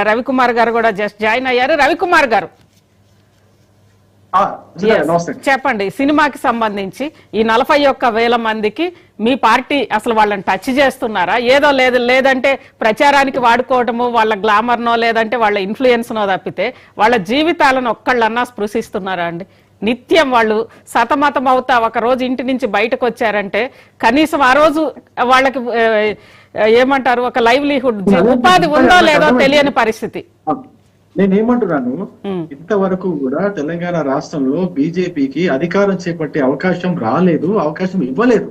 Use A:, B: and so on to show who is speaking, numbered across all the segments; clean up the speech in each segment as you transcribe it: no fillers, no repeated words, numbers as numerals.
A: రవికుమార్ గారు కూడా just join అయ్యారు. రవికుమార్ గారు చెప్పండి, సినిమాకి సంబంధించి ఈ 41,000 మందికి మీ పార్టీ అసలు వాళ్ళని టచ్ చేస్తున్నారా? ఏదో లేదంటే ప్రచారానికి వాడుకోవటము, వాళ్ళ గ్లామర్నో లేదంటే వాళ్ళ ఇన్ఫ్లుయెన్స్నో తప్పితే వాళ్ళ జీవితాలను ఒక్కళ్ళన్నా స్పృశిస్తున్నారా అండి? నిత్యం వాళ్ళు సతమతం అవుతా ఒక రోజు ఇంటి నుంచి బయటకు వచ్చారంటే కనీసం ఆ రోజు వాళ్ళకి ఏమంటారు, ఒక లైవ్లీహుడ్ ఉపాధి ఉందో లేదో తెలియని పరిస్థితి.
B: నేనేమంటున్నాను, ఇంతవరకు కూడా తెలంగాణ రాష్ట్రంలో బీజేపీకి అధికారం చేపట్టే అవకాశం రాలేదు, అవకాశం ఇవ్వలేదు.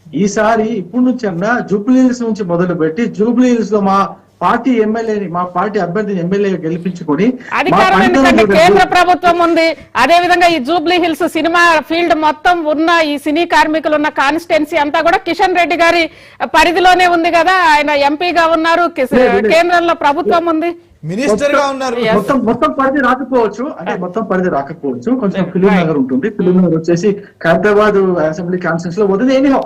B: ఈసారి ఇప్పుడు నుంచి అన్నా జూబ్లీహిల్స్ నుంచి మొదలు పెట్టి జూబ్లీహిల్స్ లో మా పార్టీ ఎమ్మెల్యేని, మా పార్టీ అభ్యర్థిని ఎమ్మెల్యేగా గెలిపించుకొని
A: అధికారం ఎందుకంటే కేంద్ర ప్రభుత్వం ఉంది. అదే విధంగా ఈ జూబ్లీ హిల్స్ సినిమా ఫీల్డ్ మొత్తం ఉన్న ఈ సినీ కార్మికులు ఉన్న కాన్స్టిట్యున్సీ అంతా కూడా కిషన్ రెడ్డి గారి పరిధిలోనే ఉంది కదా. ఆయన ఎంపీగా ఉన్నారు, కేంద్రంలో ప్రభుత్వం ఉంది,
C: మినిస్టర్ గా ఉన్నారు.
B: మొత్తం పరిధి రాకపోవచ్చు, అంటే మొత్తం పరిధి రాకపోవచ్చు, కొంచెం ఫిలిం నగర్ ఉంటుంది. ఫిలిం నగర్ వచ్చేసి హైదరాబాద్ అసెంబ్లీ కాన్స్టిట్యూన్స్ లో పోతుంది. ఎనీహో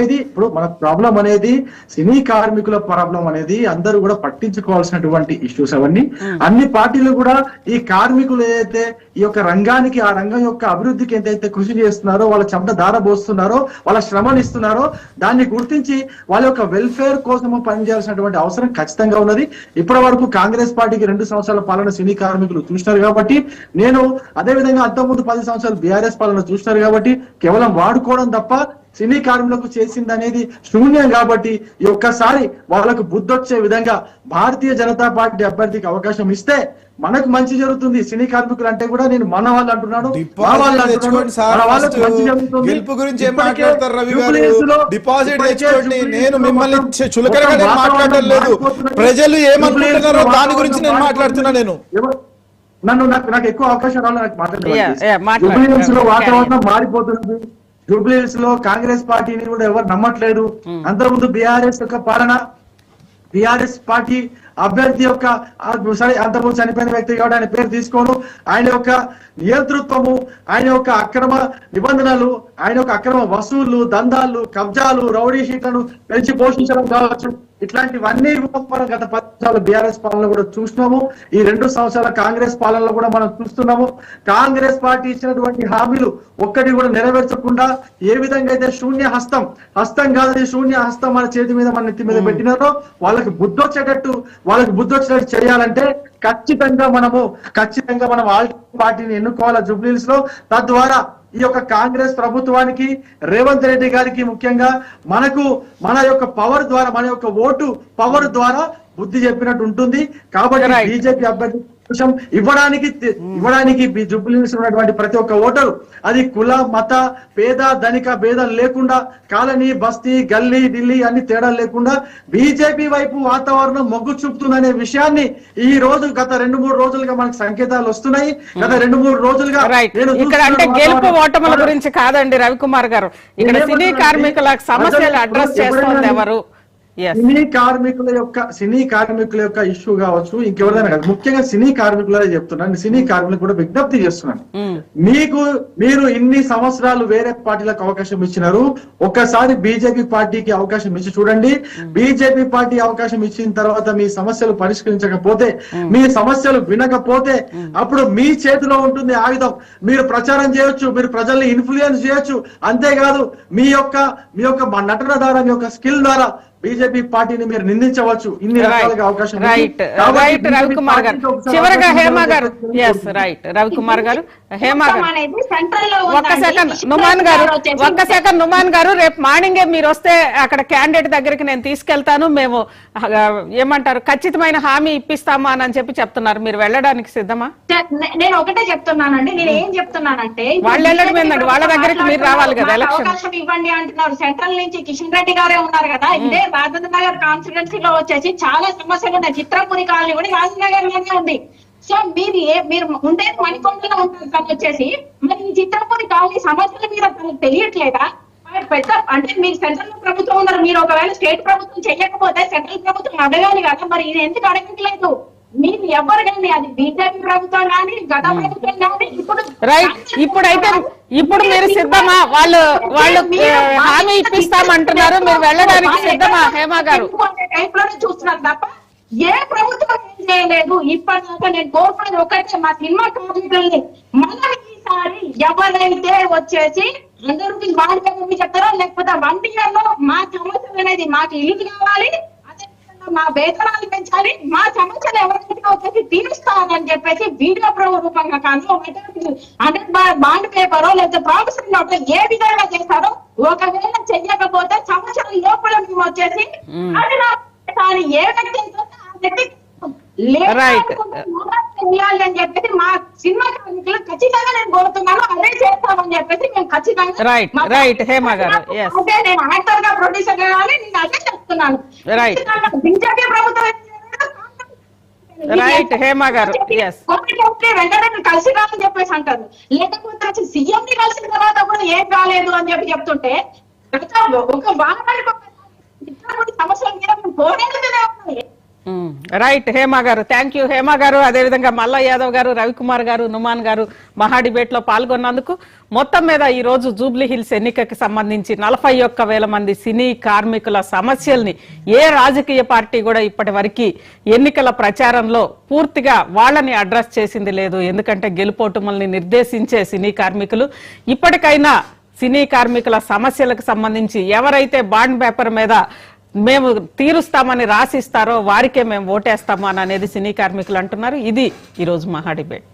B: ఇది ఇప్పుడు మన ప్రాబ్లం అనేది సినీ కార్మికుల ప్రాబ్లం అనేది అందరూ కూడా పట్టించుకోవాల్సినటువంటి ఇష్యూస్ అవన్నీ. అన్ని పార్టీలు కూడా ఈ కార్మికులు ఏదైతే ఈ యొక్క రంగానికి, ఆ రంగం యొక్క అభివృద్ధికి ఎంతైతే కృషి చేస్తున్నారో, వాళ్ళ చెమట దారబోస్తున్నారో, వాళ్ళ శ్రమనిస్తున్నారో దాన్ని గుర్తించి వాళ్ళ యొక్క వెల్ఫేర్ కోసము పనిచేయాల్సినటువంటి అవసరం ఖచ్చితంగా ఉన్నది. ఇప్పటి వరకు కాంగ్రెస్ పార్టీకి 2 సంవత్సరాల పాలన సినీ కార్మికులు చూసినారు కాబట్టి, నేను అదే విధంగా అంతకుముందు 10 సంవత్సరాలు బీఆర్ఎస్ పాలన చూసినారు కాబట్టి, కేవలం వాడుకోవడం తప్ప సినీ కార్మికులకు చేసింది అనేది శూన్యం. కాబట్టి ఈ ఒక్కసారి వాళ్ళకు బుద్ధొచ్చే విధంగా భారతీయ జనతా పార్టీ అభ్యర్థికి అవకాశం ఇస్తే మనకు మంచి జరుగుతుంది. సినీ కార్మికులు అంటే కూడా నేను మన వాళ్ళు అంటున్నాను,
C: గెలుపు గురించి ఏం మాట్లాడతారు రవి గారు? డిపాజిట్ తెచ్చుకోండి. నేను మిమ్మల్ని చులకనగా నేను మాట్లాడడం లేదు. ప్రజలు ఏమనుకుంటున్నారో దాని గురించి నేను మాట్లాడుతున్నా.
B: నాకు ఎక్కువ అవకాశం రావాలి, నాకు మాట్లాడలేదు. వాతావరణం మారిపోతుంది. జూబ్లీహిల్స్ లో కాంగ్రెస్ పార్టీని కూడా ఎవరు నమ్మట్లేదు. అంతకుముందు బీఆర్ఎస్ యొక్క పాలన, బీఆర్ఎస్ పార్టీ అభ్యర్థి యొక్క సరే అంతకుముందు చనిపోయిన వ్యక్తి కాబట్టి ఆయన పేరు తీసుకోను, ఆయన యొక్క నియంతృత్వము, ఆయన యొక్క అక్రమ నిబంధనలు, ఆయన యొక్క అక్రమ వసూళ్లు, దందాలు, కబ్జాలు, రౌడీ షీట్లను పెంచి పోషించడం కావచ్చు, ఇట్లాంటివన్నీ మనం గత 10 సంవత్సరాల బీఆర్ఎస్ పాలన కూడా చూస్తున్నాము. ఈ 2 సంవత్సరాల కాంగ్రెస్ పాలనలో కూడా మనం చూస్తున్నాము. కాంగ్రెస్ పార్టీ ఇచ్చినటువంటి హామీలు ఒక్కటి కూడా నెరవేర్చకుండా ఏ విధంగా అయితే శూన్య హస్తం కాదని శూన్య హస్తం మన చేతి మీద, మన నెత్తి మీద పెట్టినారో వాళ్ళకి బుద్ధొచ్చేటట్టు చేయాలంటే ఖచ్చితంగా మనం ఆల్ పార్టీని ఎన్నుకోవాలా జూబ్లీహిల్స్ లో. తద్వారా ఈ యొక్క కాంగ్రెస్ ప్రభుత్వానికి, రేవంత్ రెడ్డి గారికి ముఖ్యంగా మన యొక్క పవర్ ద్వారా, మన యొక్క ఓటు పవర్ ద్వారా బుద్ధి చెప్పినట్టు ఉంటుంది. కాబట్టి బీజేపీ అభ్యర్థి ఇవ్వడానికి జూబ్లీహిల్స్ ఉన్నటువంటి ప్రతి ఒక్క ఓటరు, అది కుల, మత, పేద, ధనిక భేదం లేకుండా, కాలనీ, బస్తీ, గల్లీ, ఢిల్లీ అన్ని తేడాలు లేకుండా బీజేపీ వైపు వాతావరణం మొగ్గు చూపుతుందనే విషయాన్ని ఈ రోజు గత 2-3 రోజులుగా మనకు సంకేతాలు వస్తున్నాయి. గత 2-3 రోజులుగా
A: ఇక్కడ అంటే గెలుపు ఓటముల గురించి కాదండి రవికుమార్ గారు, ఇక్కడ సినీ కార్మికుల సమస్యలు అడ్రస్ చేస్తుంది ఎవరు?
B: సినీ కార్మికుల యొక్క ఇష్యూ కావచ్చు, ఇంకెవరైనా కాదు, ముఖ్యంగా సినీ కార్మికులే చెప్తున్నాను. సినీ కార్మికులకు కూడా విజ్ఞప్తి చేస్తున్నాను, మీరు ఇన్ని సంవత్సరాలు వేరే పార్టీలకు అవకాశం ఇచ్చినారు, ఒక్కసారి బీజేపీ పార్టీకి అవకాశం ఇచ్చి చూడండి. బీజేపీ పార్టీ అవకాశం ఇచ్చిన తర్వాత మీ సమస్యలు పరిష్కరించకపోతే, మీ సమస్యలు వినకపోతే, అప్పుడు మీ చేతిలో ఉంటుంది ఆయుధం. మీరు ప్రచారం చేయొచ్చు, మీరు ప్రజల్ని ఇన్ఫ్లుయెన్స్ చేయొచ్చు, అంతేకాదు మీ యొక్క నటన ద్వారా, మీ యొక్క స్కిల్ ద్వారా బీజేపీ పార్టీని మీరు నిందించవచ్చు. ఇన్ని రకాలుగా అవకాశం.
A: రవికుమార్ గారు చివరగా హేమా గారు, రవికుమార్ గారు, హేమా గారు ఒక్క సెకండ్ నుమాన్ గారు రేపు మార్నింగే మీరు వస్తే అక్కడ క్యాండిడేట్ దగ్గరికి నేను తీసుకెళ్తాను, మేము ఏమంటారు ఖచ్చితమైన హామీ ఇప్పిస్తామా అని చెప్పి చెప్తున్నారు. మీరు వెళ్ళడానికి సిద్ధమా?
D: నేను ఒకటే చెప్తున్నానండి. నేను ఏం చెప్తున్నానంటే
A: వాళ్ళు వెళ్ళడం ఏంటండి, వాళ్ళ దగ్గరికి మీరు రావాలి కదా.
D: అవకాశం ఇవ్వండి అంటున్నారు. సెంట్రల్ నుంచి కిషన్ రెడ్డి గారే ఉన్నారు కదా. ఇదే రాజేంద్ర నగర్ కాన్స్టిట్యున్సీలో వచ్చేసి చాలా సమస్యలు ఉన్నాయి. చిత్రపురి కాలనీ కూడా రాజేంద్ర నగర్ లోనే ఉంది. సో మీరు ఉండే మణికొండలో ఉంటారు తను వచ్చేసి, మరి ఈ చిత్రపురి కాలనీ సమస్యల మీద తనకు తెలియట్లేదా? పెద్ద అంటే మీకు సెంట్రల్ ప్రభుత్వం ఉన్నారు, మీరు ఒకవేళ స్టేట్ ప్రభుత్వం చేయకపోతే సెంట్రల్ ప్రభుత్వం అడగాలి కదా. మరి ఇది ఎందుకు అడగట్లేదు? మీరు ఎవరు కానీ, అది బీజేపీ ప్రభుత్వం కానీ, గత ప్రభుత్వం కానీ,
A: ఇప్పుడు మీరు సిద్ధమా? వాళ్ళు హామీ ఇప్పిస్తామంటున్నారు, మీరు వెళ్ళడానికి సిద్ధమా హేమా గారు?
D: టైప్ లోనే చూస్తున్నారు తప్ప ఏ ప్రభుత్వం చేయలేదు. ఇప్పటిదాకా నేను కోరుకునేది ఒకటే, మా సినిమా కార్మికుల్ని మనం ఈసారి ఎవరైతే వచ్చేసి 100 రూపీస్ బాండ్ పేపర్ చెప్తారో, లేకపోతే 1 year లో మా సమస్యలు అనేది మాకు ఇల్లు కావాలి, అదేవిధంగా మా వేతనాలు పెంచాలి, మా సమస్యలు ఎవరైతే వచ్చేసి తీరుస్తారని చెప్పేసి వీడియో రూపంగా కానీ 100 బాండ్ పేపర్ లేకపోతే ప్రామిసరీ నోట్ ఏ విధంగా చేస్తారో, ఒకవేళ చెయ్యకపోతే సంవత్సరం లోపల మేము వచ్చేసి కానీ ఏ వ్యక్తి అయితే ఆ వ్యక్తి చేయాలి అని చెప్పేసి మా సినిమా కార్మికులు ఖచ్చితంగా నేను కోరుతున్నాను. అదే చేస్తామని చెప్పేసి మేము ఖచ్చితంగా అంటే నేను యాక్టర్ గా ప్రొడ్యూసర్ గా కానీ నేను అదే చెప్తున్నాను. బీజేపీ ప్రభుత్వం వెంటనే కలిసి రాని చెప్పేసి అంటారు, లేకపోతే సీఎం ని కలిసిన తర్వాత కూడా ఏం కాలేదు అని చెప్పి చెప్తుంటే ఒక వారానికి సమస్యల మీద మేము పోరాడుతూనే ఉన్నాయి.
A: రైట్ హేమ గారు, థ్యాంక్ యూ హేమ గారు. అదేవిధంగా మల్లా యాదవ్ గారు, రవికుమార్ గారు, నుమాన్ గారు మహా డిబేట్ లో పాల్గొన్నందుకు. మొత్తం మీద ఈ రోజు జూబ్లీ హిల్స్ ఎన్నికకి సంబంధించి 41,000 మంది సినీ కార్మికుల సమస్యల్ని ఏ రాజకీయ పార్టీ కూడా ఇప్పటి వరకు ఎన్నికల ప్రచారంలో పూర్తిగా వాళ్ళని అడ్రస్ చేసింది లేదు. ఎందుకంటే గెలుపోటుమల్ని నిర్దేశించే సినీ కార్మికులు ఇప్పటికైనా సినీ కార్మికుల సమస్యలకు సంబంధించి ఎవరైతే బాండ్ పేపర్ మీద మేము తీరుస్తామని రాసిస్తారో వారికే మేము ఓటేస్తాము అని అనేది సినీ కార్మికులు అంటున్నారు. ఇది ఈరోజు మహా డిబేట్.